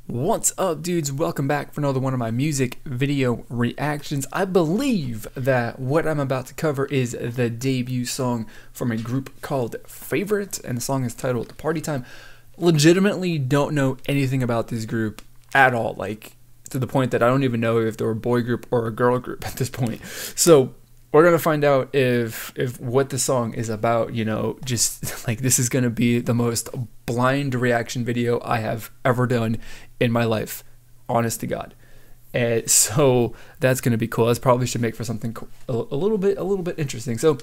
What's up, dudes? Welcome back for another one of my music video reactions. I believe that what I'm about to cover is the debut song from a group called Favorite, and the song is titled Party Time. Legitimately don't know anything about this group at all, like to the point that I don't even know if they're a boy group or a girl group at this point. So we're gonna find out if what the song is about. You know, just like this is gonna be the most blind reaction video I have ever done in my life, honest to God. And so that's gonna be cool. This probably should make for something a little bit interesting. So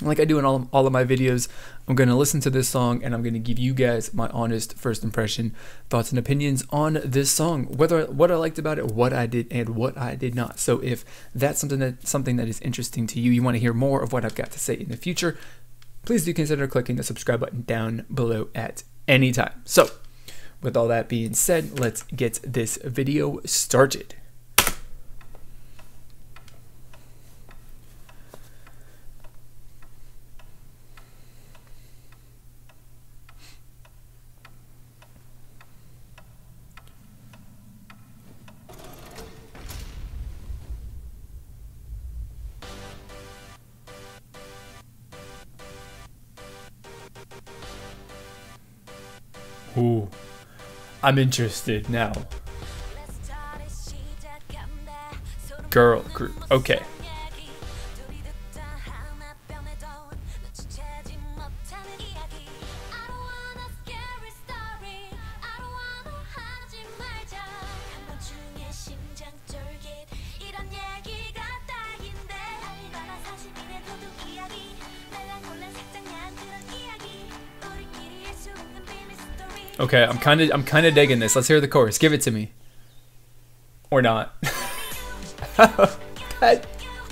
like I do in all of my videos, I'm gonna listen to this song and I'm gonna give you guys my honest first impression, thoughts and opinions on this song, what I liked about it, what I did and what I did not. So if that's something that is interesting to you, you want to hear more of what I've got to say in the future, please do consider clicking the subscribe button down below at any time. So with all that being said, let's get this video started. Ooh, I'm interested now. Girl group, okay. Okay, I'm kind of digging this. Let's hear the chorus. Give it to me. Or not.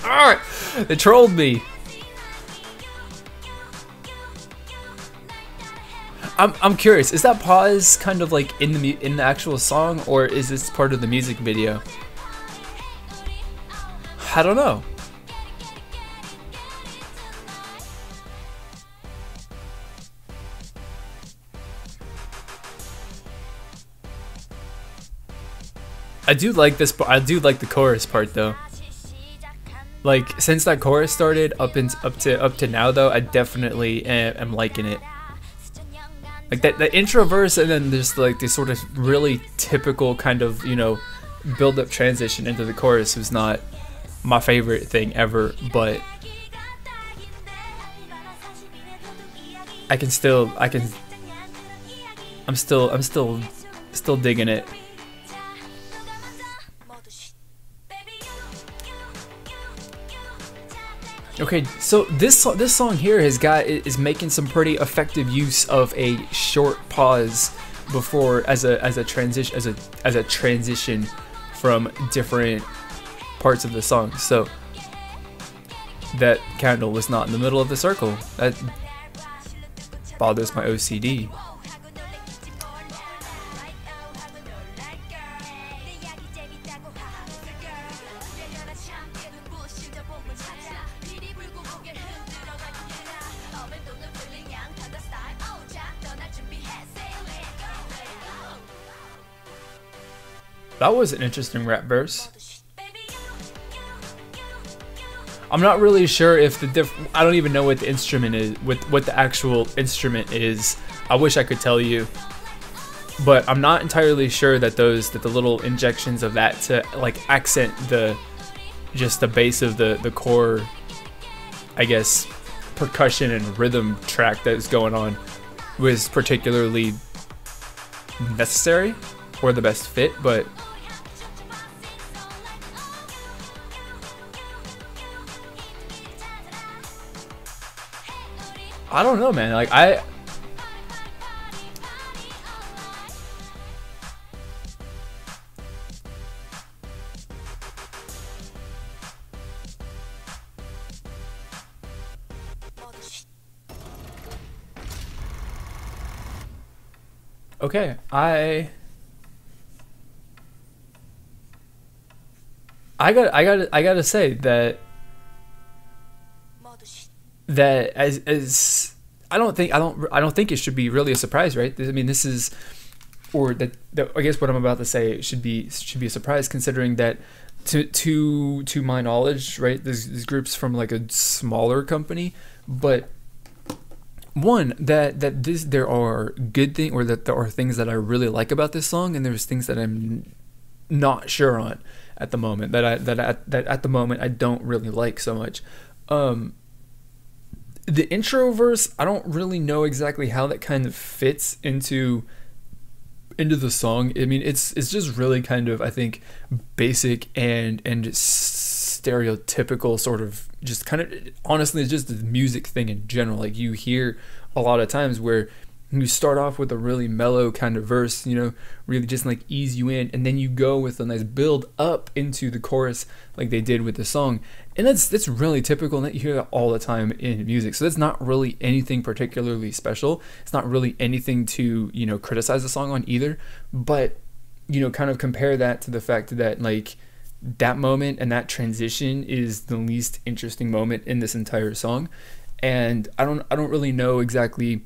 Alright, they trolled me. I'm curious. Is that pause kind of like in the actual song, or is this part of the music video? I don't know. I do like this. I do like the chorus part though. Like since that chorus started up to now though, I definitely am liking it. Like the intro verse and then there's like this sort of really typical kind of, you know, build up transition into the chorus was not my favorite thing ever, but I'm still digging it. Okay, so this song here is making some pretty effective use of a short pause before as a transition from different parts of the song. So that candle was not in the middle of the circle. That bothers my OCD. That was an interesting rap verse. I'm not really sure if I don't even know what the instrument is, what the actual instrument is. I wish I could tell you, but I'm not entirely sure that the little injections of that to like accent just the bass of the core, I guess, percussion and rhythm track that is going on was particularly necessary or the best fit, but I don't know, man. Like okay, I gotta say that as I don't think it should be really a surprise, right? I mean, this is or that I guess what I'm about to say should be a surprise, considering that to my knowledge, right, this group's from like a smaller company, but one, that there are good things, or that there are things that I really like about this song, and there's things that I'm not sure on at the moment, that at the moment I don't really like so much. The intro verse, I don't really know exactly how that kind of fits into the song. I mean, it's just really kind of, I think, basic and stereotypical, sort of, just kind of, honestly, it's just the music thing in general. Like, you hear a lot of times where you start off with a really mellow kind of verse, you know, really just like ease you in, and then you go with a nice build up into the chorus like they did with the song. And that's really typical, and you hear that all the time in music. So that's not really anything particularly special. It's not really anything to, you know, criticize the song on either. But, you know, kind of compare that to the fact that, like, that moment and that transition is the least interesting moment in this entire song. And I don't really know exactly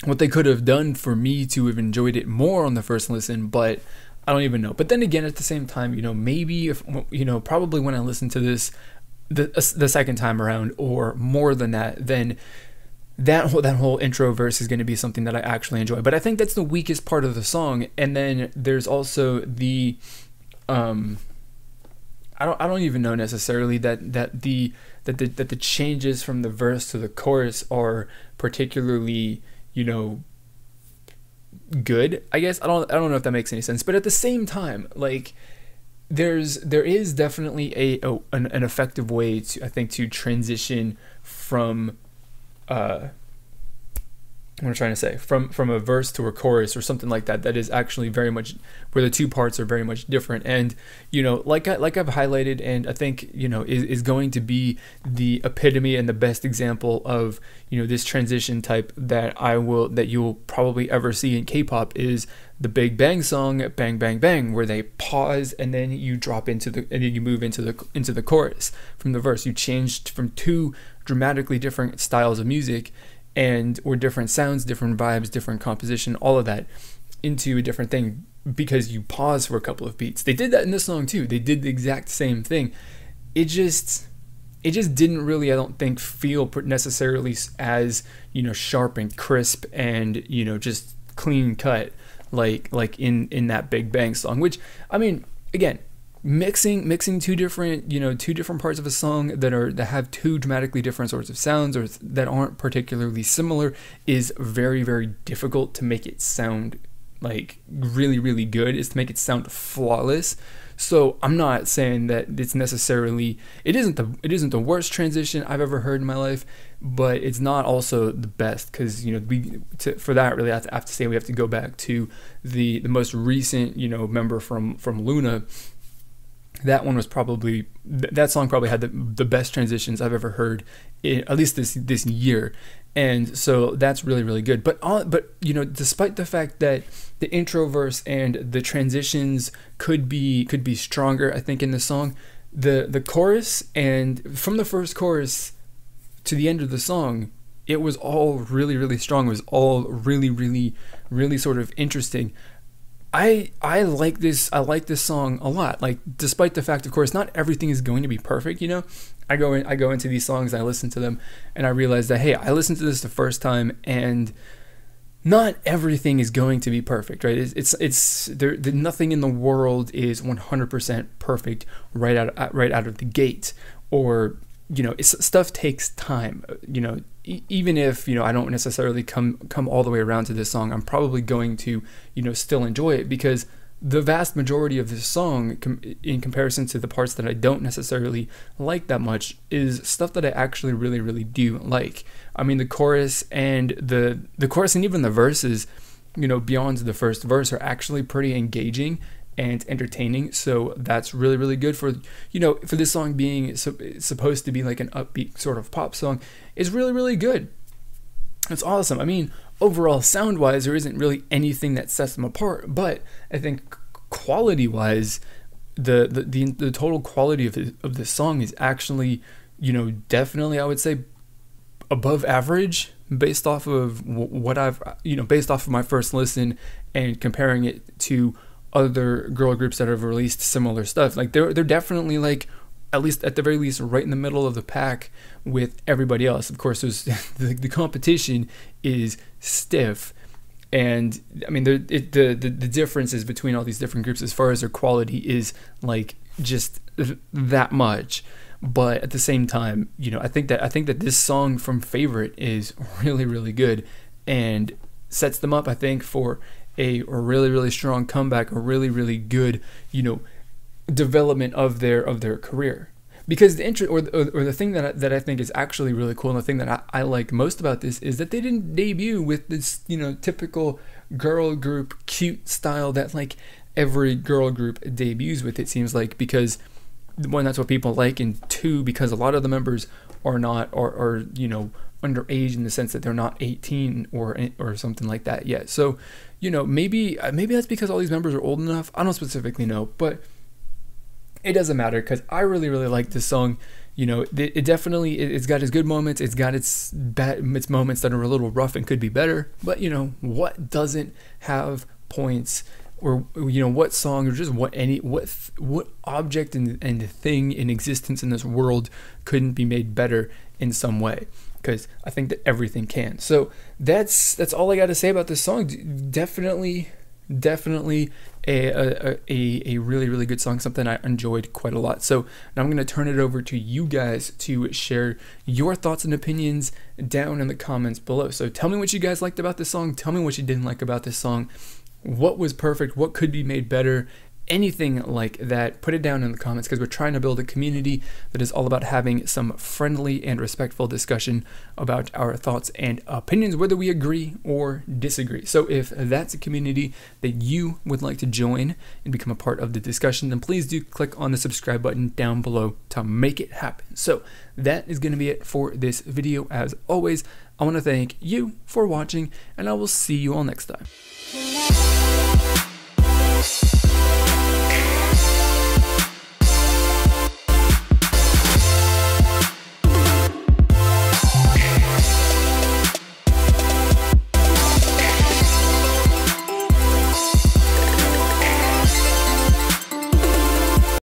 what they could have done for me to have enjoyed it more on the first listen, but I don't even know. But then again, at the same time, you know, maybe if, you know, probably when I listen to this the second time around, or more than that, then that whole intro verse is going to be something that I actually enjoy. But I think that's the weakest part of the song. And then there's also the I don't even know necessarily that the changes from the verse to the chorus are particularly, you know, good, I guess. I don't know if that makes any sense. But at the same time, like, there is definitely an effective way to, I think, to transition from what I'm trying to say, from a verse to a chorus or something like that, that is actually very much, where the two parts are very much different. And, you know, like I've highlighted, and I think, you know, is going to be the epitome and the best example of, you know, this transition type that you'll probably ever see in K-pop, is the Big Bang song, Bang Bang Bang, where they pause and then you drop and then you move into the chorus from the verse. You changed from two dramatically different styles of music, or different sounds, different vibes, different composition, all of that, into a different thing, because you pause for a couple of beats. They did that in this song too. They did the exact same thing. It just didn't really, I don't think, feel necessarily as, you know, sharp and crisp and, you know, just clean cut like in that Big Bang song. Which, I mean, again, mixing two different parts of a song that have two dramatically different sorts of sounds, or that aren't particularly similar, is very, very difficult to make it sound like really, really good, is to make it sound flawless. So I'm not saying that it's necessarily, it isn't the worst transition I've ever heard in my life, but it's not also the best, because, you know, for that, really, I have to say we have to go back to the most recent, you know, member from Luna. That one was probably, that song probably had the best transitions I've ever heard, at least this year. And so that's really, really good. But you know, despite the fact that the intro verse and the transitions could be stronger, I think, in the song, the chorus, and from the first chorus to the end of the song, it was all really, really strong. It was all really, really, really sort of interesting. I like this song a lot. Like, despite the fact, of course, not everything is going to be perfect, you know. I go into these songs, I listen to them, and I realize that, hey, I listened to this the first time, and not everything is going to be perfect, right? Nothing in the world is 100% perfect right out of the gate, or, you know, stuff takes time. You know, even if, you know, I don't necessarily come all the way around to this song, I'm probably going to, you know, still enjoy it, because the vast majority of this song, in comparison to the parts that I don't necessarily like that much, is stuff that I actually really, really do like. I mean, the chorus and the chorus and even the verses, you know, beyond the first verse, are actually pretty engaging and entertaining. So that's really, really good for, you know, for this song being supposed to be like an upbeat sort of pop song, is really, really good. It's awesome. I mean, overall, sound-wise, there isn't really anything that sets them apart, but I think quality-wise, the total quality of this song is actually, you know, definitely, I would say, above average, based off of what I've, you know, based off of my first listen and comparing it to other girl groups that have released similar stuff. Like they're definitely like, at least at the very least, right in the middle of the pack with everybody else. Of course, there's the competition is stiff, and I mean the differences between all these different groups as far as their quality is like just that much. But at the same time, you know, I think that this song from Favorite is really, really good and sets them up, I think, for a really, really strong comeback, a really, really good, you know, development of their career. Because the the thing that I think is actually really cool, and the thing that I like most about this is that they didn't debut with this, you know, typical girl group cute style that like every girl group debuts with, it seems like, because one, that's what people like, and two, because a lot of the members are not, or you know, underage in the sense that they're not 18 or something like that yet. So, you know, maybe that's because all these members are old enough. I don't specifically know, but it doesn't matter, because I really, really like this song. You know, it definitely, it's got its good moments, it's got its moments that are a little rough and could be better, but you know, what doesn't have points? Or, you know, what song, or just what object and thing in existence in this world couldn't be made better in some way? Because I think that everything can. So that's all I got to say about this song. Definitely a really, really good song, something I enjoyed quite a lot. So now I'm going to turn it over to you guys to share your thoughts and opinions down in the comments below. So tell me what you guys liked about this song. Tell me what you didn't like about this song. What was perfect? What could be made better? Anything like that, put it down in the comments, because we're trying to build a community that is all about having some friendly and respectful discussion about our thoughts and opinions, whether we agree or disagree. So if that's a community that you would like to join and become a part of the discussion, then please do click on the subscribe button down below to make it happen. So that is going to be it for this video. As always, I want to thank you for watching, and I will see you all next time.